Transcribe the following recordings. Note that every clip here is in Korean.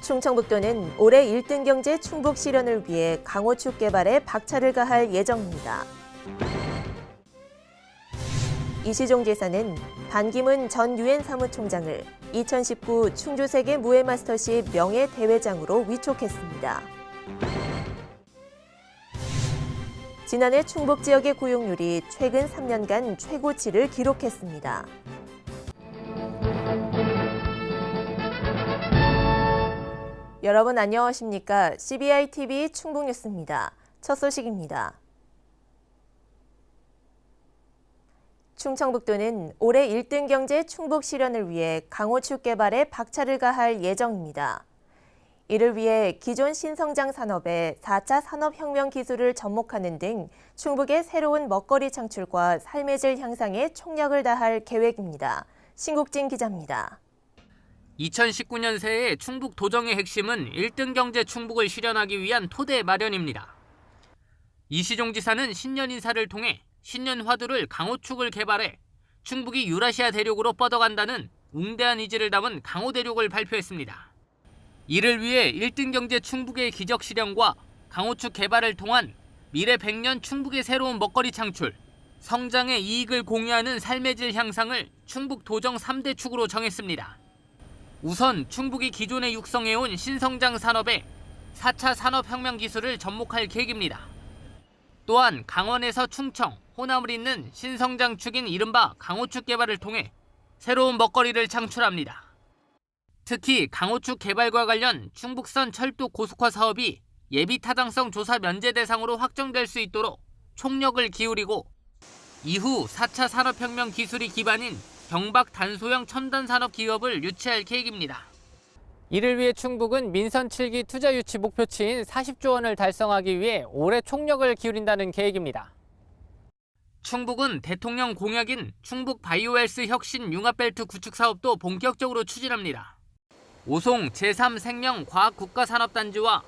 충청북도는 올해 1등 경제 충북 실현을 위해 강호축 개발에 박차를 가할 예정입니다. 이시종 지사는 반기문 전 유엔 사무총장을 2019 충주세계 무예마스터십 명예대회장으로 위촉했습니다. 지난해 충북 지역의 고용률이 최근 3년간 최고치를 기록했습니다. 여러분 안녕하십니까? CBI-TV 충북뉴스입니다. 첫 소식입니다. 충청북도는 올해 1등 경제 충북 실현을 위해 강호축 개발에 박차를 가할 예정입니다. 이를 위해 기존 신성장 산업에 4차 산업혁명 기술을 접목하는 등 충북의 새로운 먹거리 창출과 삶의 질 향상에 총력을 다할 계획입니다. 신국진 기자입니다. 2019년 새해 충북 도정의 핵심은 1등 경제 충북을 실현하기 위한 토대 마련입니다. 이시종 지사는 신년 인사를 통해 신년 화두를 강호축을 개발해 충북이 유라시아 대륙으로 뻗어간다는 웅대한 의지를 담은 강호 대륙을 발표했습니다. 이를 위해 1등 경제 충북의 기적 실현과 강호축 개발을 통한 미래 100년 충북의 새로운 먹거리 창출, 성장의 이익을 공유하는 삶의 질 향상을 충북 도정 3대 축으로 정했습니다. 우선 충북이 기존에 육성해온 신성장 산업에 4차 산업혁명 기술을 접목할 계획입니다. 또한 강원에서 충청, 호남을 잇는 신성장 축인 이른바 강호축 개발을 통해 새로운 먹거리를 창출합니다. 특히 강호축 개발과 관련 충북선 철도 고속화 사업이 예비 타당성 조사 면제 대상으로 확정될 수 있도록 총력을 기울이고 이후 4차 산업혁명 기술이 기반인 경박 단소형 첨단 산업 기업을 유치할 계획입니다. 이를 위해 충북은 민선 7기 투자 유치 목표치인 40조 원을 달성하기 위해 올해 총력을 기울인다는 계획입니다. 충북은 대통령 공약인 충북 바이오헬스 혁신 융합벨트 구축 사업도 본격적으로 추진합니다. 오송 제3생명 과학국가산업단지와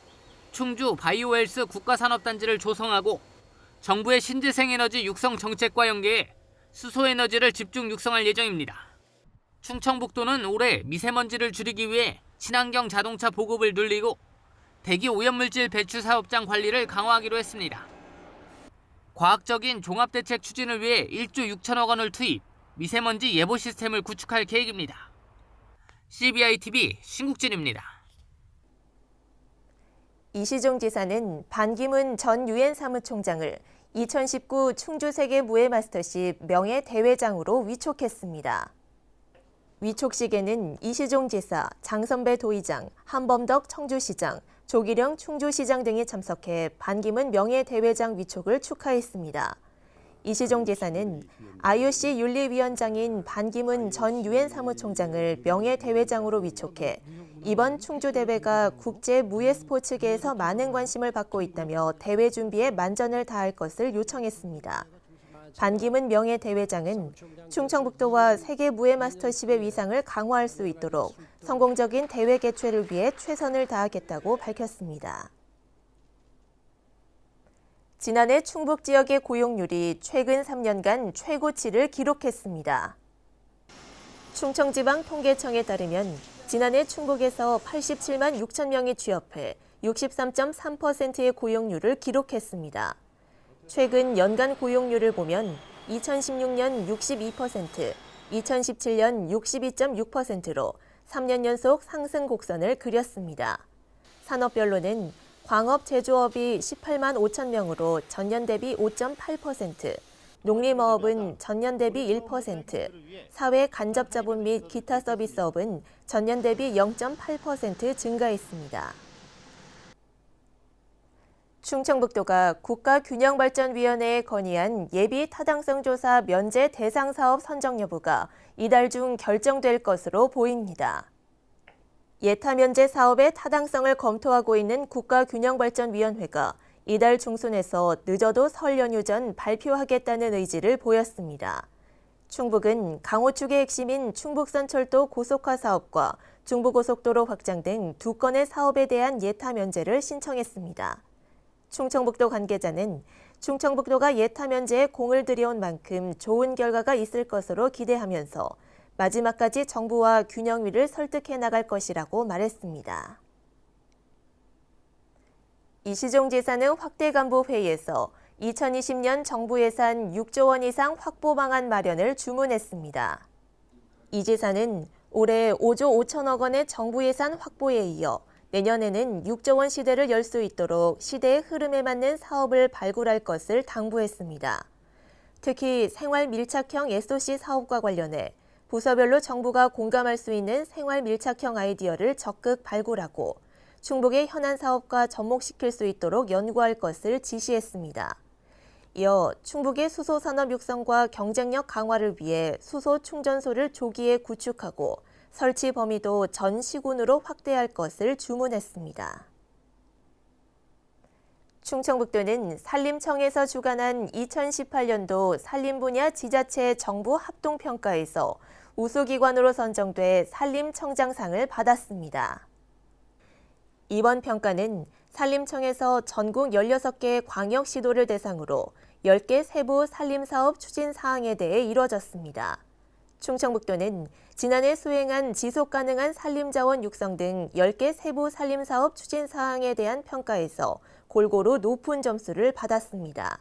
충주 바이오헬스 국가산업단지를 조성하고 정부의 신재생에너지 육성 정책과 연계해 수소에너지를 집중 육성할 예정입니다. 충청북도는 올해 미세먼지를 줄이기 위해 친환경 자동차 보급을 늘리고 대기 오염물질 배출 사업장 관리를 강화하기로 했습니다. 과학적인 종합대책 추진을 위해 1조 6천억 원을 투입, 미세먼지 예보 시스템을 구축할 계획입니다. CBI-TV 신국진입니다. 이시종 지사는 반기문 전 유엔 사무총장을 2019 충주세계 무예마스터십 명예대회장으로 위촉했습니다. 위촉식에는 이시종 지사, 장선배 도의장, 한범덕 청주시장, 조기령 충주시장 등이 참석해 반기문 명예대회장 위촉을 축하했습니다. 이시종 지사는 IOC 윤리위원장인 반기문 전 유엔 사무총장을 명예대회장으로 위촉해 이번 충주대회가 국제 무예 스포츠계에서 많은 관심을 받고 있다며 대회 준비에 만전을 다할 것을 요청했습니다. 반기문 명예대회장은 충청북도와 세계 무예마스터십의 위상을 강화할 수 있도록 성공적인 대회 개최를 위해 최선을 다하겠다고 밝혔습니다. 지난해 충북 지역의 고용률이 최근 3년간 최고치를 기록했습니다. 충청지방통계청에 따르면 지난해 충북에서 87만 6천 명이 취업해 63.3%의 고용률을 기록했습니다. 최근 연간 고용률을 보면 2016년 62%, 2017년 62.6%로 3년 연속 상승 곡선을 그렸습니다. 산업별로는 광업 제조업이 18만 5천 명으로 전년 대비 5.8%, 농림어업은 전년 대비 1%, 사회 간접자본 및 기타 서비스업은 전년 대비 0.8% 증가했습니다. 충청북도가 국가균형발전위원회에 건의한 예비 타당성 조사 면제 대상 사업 선정 여부가 이달 중 결정될 것으로 보입니다. 예타 면제 사업의 타당성을 검토하고 있는 국가균형발전위원회가 이달 중순에서 늦어도 설 연휴 전 발표하겠다는 의지를 보였습니다. 충북은 강호축의 핵심인 충북선철도 고속화 사업과 중부고속도로 확장 등 2건의 사업에 대한 예타 면제를 신청했습니다. 충청북도 관계자는 충청북도가 예타 면제에 공을 들여온 만큼 좋은 결과가 있을 것으로 기대하면서 마지막까지 정부와 균형위를 설득해 나갈 것이라고 말했습니다. 이시종 지사는 확대간부 회의에서 2020년 정부 예산 6조 원 이상 확보 방안 마련을 주문했습니다. 이 지사는 올해 5조 5천억 원의 정부 예산 확보에 이어 내년에는 6조 원 시대를 열 수 있도록 시대의 흐름에 맞는 사업을 발굴할 것을 당부했습니다. 특히 생활 밀착형 SOC 사업과 관련해 부서별로 정부가 공감할 수 있는 생활 밀착형 아이디어를 적극 발굴하고 충북의 현안 사업과 접목시킬 수 있도록 연구할 것을 지시했습니다. 이어 충북의 수소 산업 육성과 경쟁력 강화를 위해 수소 충전소를 조기에 구축하고 설치 범위도 전 시군으로 확대할 것을 주문했습니다. 충청북도는 산림청에서 주관한 2018년도 산림 분야 지자체 정부 합동평가에서 우수기관으로 선정돼 산림청장상을 받았습니다. 이번 평가는 산림청에서 전국 16개 광역시도를 대상으로 10개 세부 산림사업 추진 사항에 대해 이뤄졌습니다. 충청북도는 지난해 수행한 지속가능한 산림자원 육성 등 10개 세부 산림사업 추진 사항에 대한 평가에서 골고루 높은 점수를 받았습니다.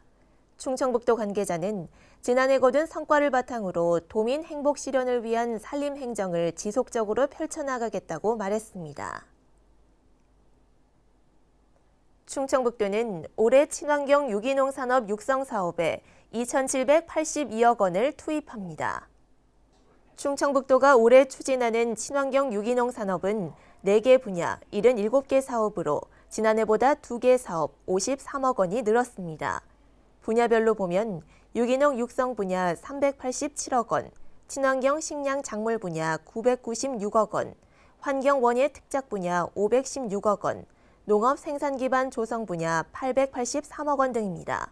충청북도 관계자는 지난해 거둔 성과를 바탕으로 도민 행복 실현을 위한 산림 행정을 지속적으로 펼쳐나가겠다고 말했습니다. 충청북도는 올해 친환경 유기농 산업 육성 사업에 2,782억 원을 투입합니다. 충청북도가 올해 추진하는 친환경 유기농 산업은 4개 분야 77개 사업으로 지난해보다 2개 사업 53억 원이 늘었습니다. 분야별로 보면 유기농 육성 분야 387억 원, 친환경 식량 작물 분야 996억 원, 환경 원예 특작 분야 516억 원, 농업 생산 기반 조성 분야 883억 원 등입니다.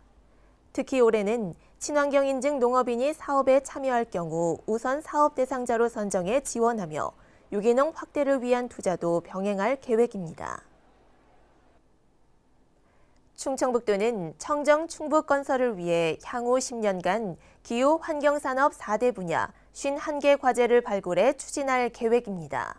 특히 올해는 친환경 인증 농업인이 사업에 참여할 경우 우선 사업 대상자로 선정해 지원하며 유기농 확대를 위한 투자도 병행할 계획입니다. 충청북도는 청정 충북건설을 위해 향후 10년간 기후 환경산업 4대 분야 51개 과제를 발굴해 추진할 계획입니다.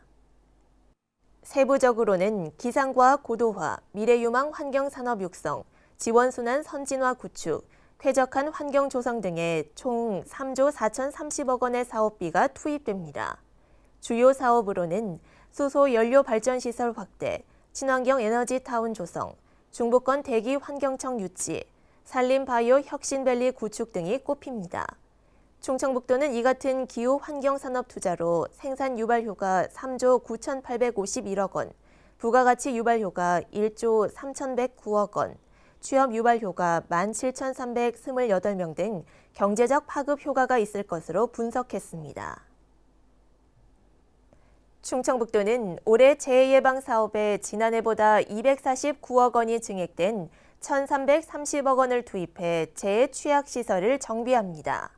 세부적으로는 기상과학 고도화, 미래유망 환경산업 육성, 지원순환 선진화 구축, 쾌적한 환경 조성 등의 총 3조 4,030억 원의 사업비가 투입됩니다. 주요 사업으로는 수소 연료 발전시설 확대, 친환경 에너지타운 조성, 중부권 대기 환경청 유치, 산림 바이오 혁신밸리 구축 등이 꼽힙니다. 충청북도는 이 같은 기후 환경 산업 투자로 생산 유발 효과 3조 9,851억 원, 부가가치 유발 효과 1조 3,109억 원, 취업 유발 효과 17,328명 등 경제적 파급 효과가 있을 것으로 분석했습니다. 충청북도는 올해 재해 예방 사업에 지난해보다 249억 원이 증액된 1,330억 원을 투입해 재해 취약 시설을 정비합니다.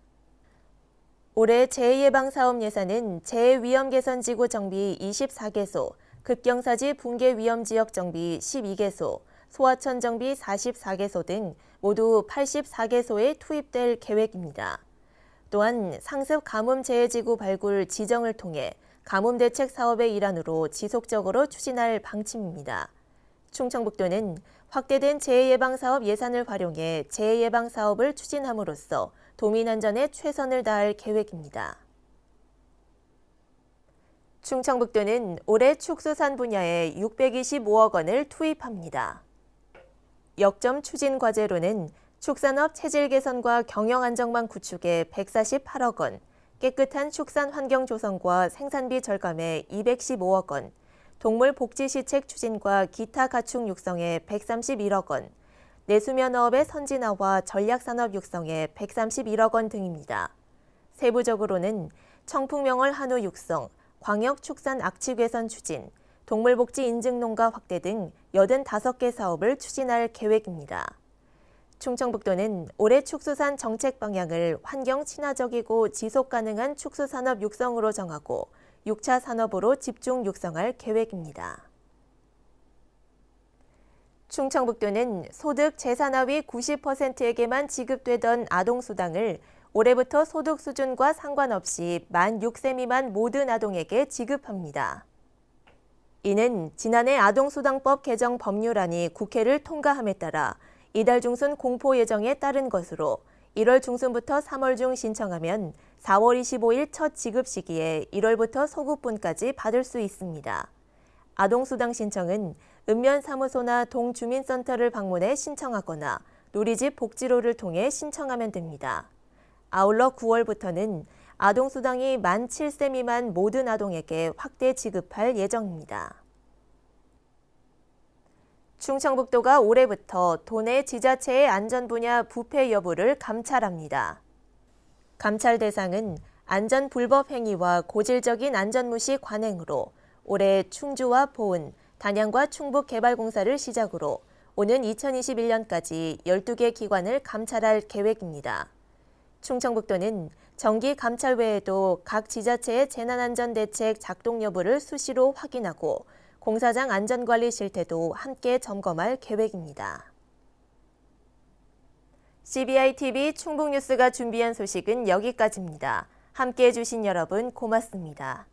올해 재해 예방 사업 예산은 재해 위험 개선 지구 정비 24개소, 급경사지 붕괴 위험 지역 정비 12개소, 소하천 정비 44개소 등 모두 84개소에 투입될 계획입니다. 또한 상습 가뭄 재해지구 발굴 지정을 통해 가뭄 대책 사업의 일환으로 지속적으로 추진할 방침입니다. 충청북도는 확대된 재해예방사업 예산을 활용해 재해예방사업을 추진함으로써 도민 안전에 최선을 다할 계획입니다. 충청북도는 올해 축수산 분야에 625억 원을 투입합니다. 역점 추진 과제로는 축산업 체질 개선과 경영 안정망 구축에 148억 원, 깨끗한 축산 환경 조성과 생산비 절감에 215억 원, 동물 복지 시책 추진과 기타 가축 육성에 131억 원, 내수면어업의 선진화와 전략산업 육성에 131억 원 등입니다. 세부적으로는 청풍명월 한우 육성, 광역축산 악취 개선 추진, 동물복지 인증농가 확대 등 85개 사업을 추진할 계획입니다. 충청북도는 올해 축수산 정책 방향을 환경 친화적이고 지속 가능한 축수산업 육성으로 정하고 6차 산업으로 집중 육성할 계획입니다. 충청북도는 소득 재산 하위 90%에게만 지급되던 아동수당을 올해부터 소득 수준과 상관없이 만 6세 미만 모든 아동에게 지급합니다. 이는 지난해 아동수당법 개정 법률안이 국회를 통과함에 따라 이달 중순 공포 예정에 따른 것으로 1월 중순부터 3월 중 신청하면 4월 25일 첫 지급 시기에 1월부터 소급분까지 받을 수 있습니다. 아동수당 신청은 읍면사무소나 동주민센터를 방문해 신청하거나 누리집 복지로를 통해 신청하면 됩니다. 아울러 9월부터는 아동수당이 만 7세 미만 모든 아동에게 확대 지급할 예정입니다. 충청북도가 올해부터 도내 지자체의 안전 분야 부패 여부를 감찰합니다. 감찰 대상은 안전 불법 행위와 고질적인 안전 무시 관행으로 올해 충주와 보은, 단양과 충북개발공사를 시작으로 오는 2021년까지 12개 기관을 감찰할 계획입니다. 충청북도는 정기 감찰 외에도 각 지자체의 재난안전대책 작동 여부를 수시로 확인하고 공사장 안전관리 실태도 함께 점검할 계획입니다. CBI-TV 충북뉴스가 준비한 소식은 여기까지입니다. 함께해 주신 여러분 고맙습니다.